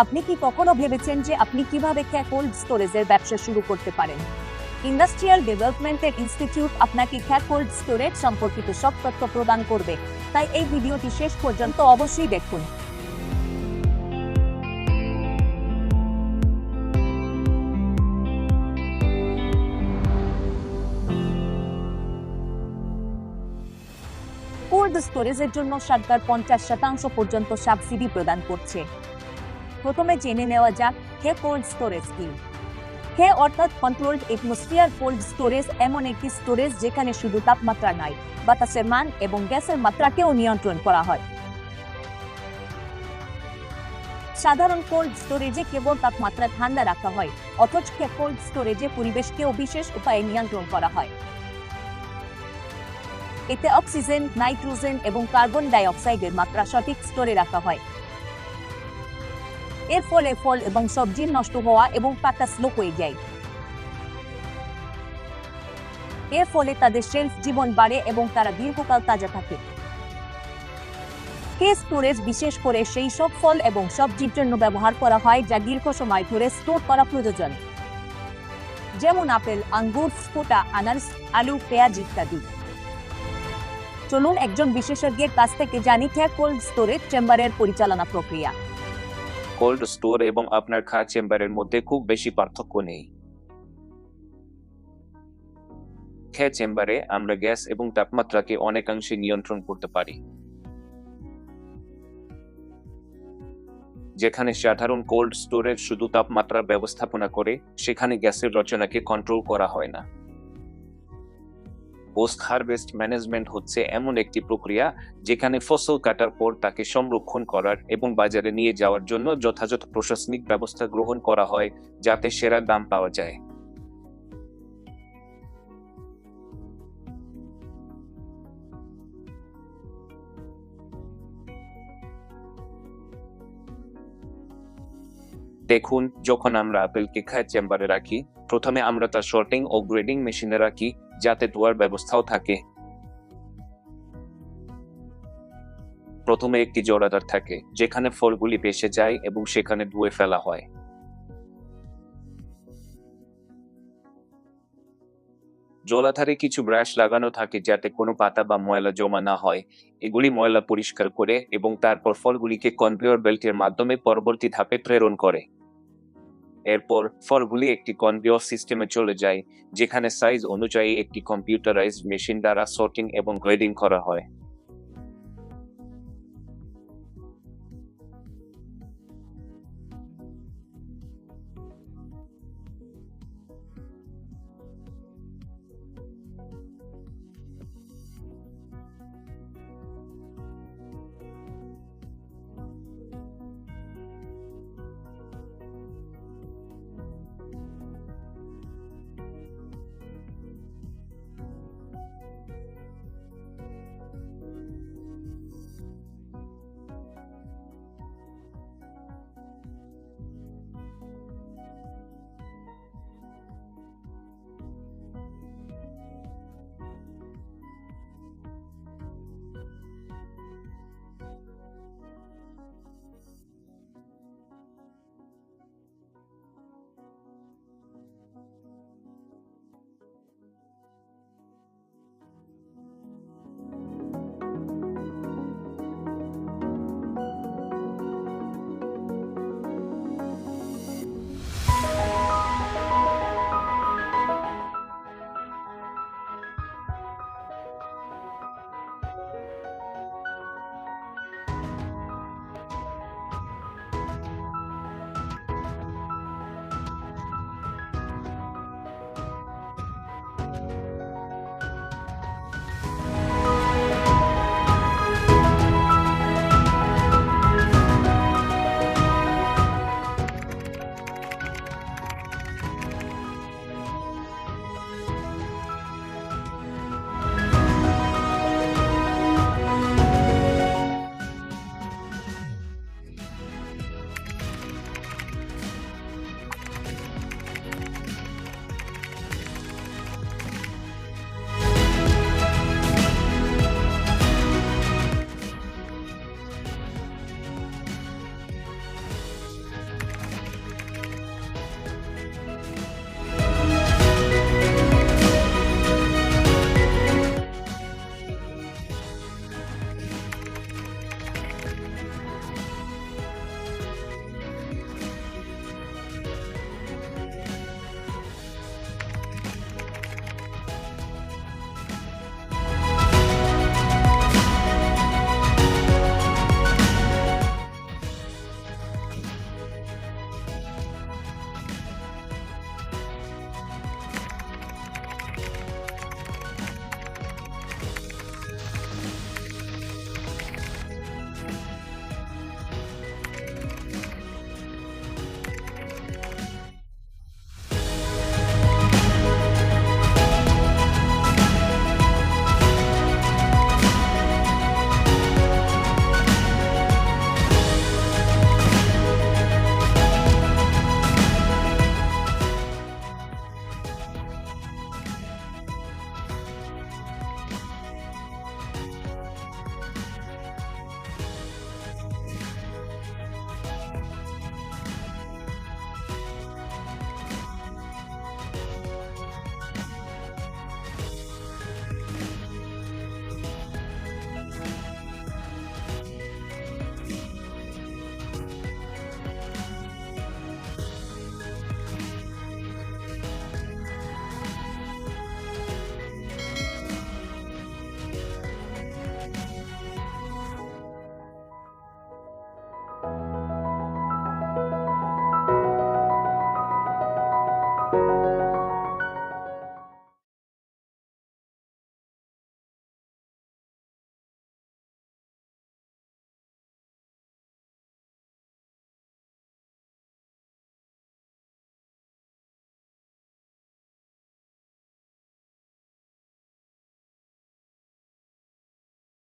আপনি কি কখনো ভেবেছেন যে আপনি কিভাবে কোল্ড স্টোরেজের ব্যবসা শুরু করতে পারেন? ইন্ডাস্ট্রিয়াল ডেভেলপমেন্টের ইনস্টিটিউট আপনাকে কোল্ড স্টোরেজ সম্পর্কিত সব তথ্য প্রদান করবে, তাই এই ভিডিওটি শেষ পর্যন্ত অবশ্যই দেখুন। কোল্ড স্টোরেজের জন্য সরকার 50% পর্যন্ত সাবসিডি প্রদান করছে। প্রথমে জেনে নেওয়া যাক কোল্ড স্টোরেজ কি। অর্থাৎ কন্ট্রোলড অ্যাটমসফিয়ার কোল্ড স্টোরেজ এমন একটি স্টোরেজ যেখানে শুধু তাপমাত্রা নয়, বাতাসের মান এবং গ্যাসের মাত্রাকেও নিয়ন্ত্রণ করা হয়। সাধারণ কোল্ড স্টোরেজে কেবল তাপমাত্রা ঠান্ডা রাখা হয়, অথচ কোল্ড স্টোরেজে পরিবেশকেও বিশেষ উপায়ে নিয়ন্ত্রণ করা হয়। এতে অক্সিজেন, নাইট্রোজেন এবং কার্বন ডাই অক্সাইডের মাত্রা সঠিক স্তরে রাখা হয়। এর ফলে ফল এবং সবজির নষ্ট হওয়া এবং পাতা স্লো হয়ে যায়। এর ফলে তাদের শেলফ জীবন বাড়ে এবং তারা দীর্ঘকাল তাজা থাকে। স্টোরেজ বিশেষ করে সেই সব ফল এবং সবজির জন্য ব্যবহার করা হয় যা দীর্ঘ সময় ধরে স্টোর করা প্রয়োজন, যেমন আপেল, আঙ্গুর, স্পোটা, আনারস, আলু, পেঁয়াজ ইত্যাদি। চলুন একজন বিশেষজ্ঞের কাছ থেকে জানি কোল্ড স্টোরেজ চেম্বারের পরিচালনা প্রক্রিয়া। কোল্ড স্টোর এবং আপনার চেম্বারের মধ্যে খুব বেশি পার্থক্য নেই। চেম্বারে আমরা গ্যাস এবং তাপমাত্রাকে অনেকাংশে নিয়ন্ত্রণ করতে পারি, যেখানে সাধারণ কোল্ড স্টোরেজ শুধু তাপমাত্রা ব্যবস্থাপনা করে, সেখানে গ্যাসের রচনাকে কন্ট্রোল করা হয় না। পোস্ট হারভেস্ট ম্যানেজমেন্ট হচ্ছে এমন একটি প্রক্রিয়া যেখানে ফসল কাটার পর তাকে সংরক্ষণ করার এবং বাজারে নিয়ে যাওয়ার জন্য যথাযথ প্রশাসনিক ব্যবস্থা গ্রহণ করা হয়, যাতে সেরা দাম পাওয়া যায়। দেখুন, যখন আমরা আপেলকে চেম্বারে রাখি, প্রথমে আমরা তা সর্টিং ও গ্রেডিং মেশিনে রাখি, যাতে ধোয়ার ব্যবস্থাও থাকে। প্রথমে একটি জলাধার থাকে যেখানে ফলগুলি ভেসে যায় এবং সেখানে ধুয়ে ফেলা হয়। জলাধারে কিছু ব্রাশ লাগানো থাকে যাতে কোনো পাতা বা ময়লা জমা না হয়। এগুলি ময়লা পরিষ্কার করে এবং তারপর ফলগুলিকে কনভেয়র বেল্টের মাধ্যমে পরবর্তী ধাপে প্রেরণ করে। এরপর ফলগুলি একটি কনভেয়র সিস্টেমে চলে যায়, যেখানে সাইজ অনুযায়ী একটি কম্পিউটারাইজড মেশিন দ্বারা সর্টিং এবং গ্রেডিং করা হয়।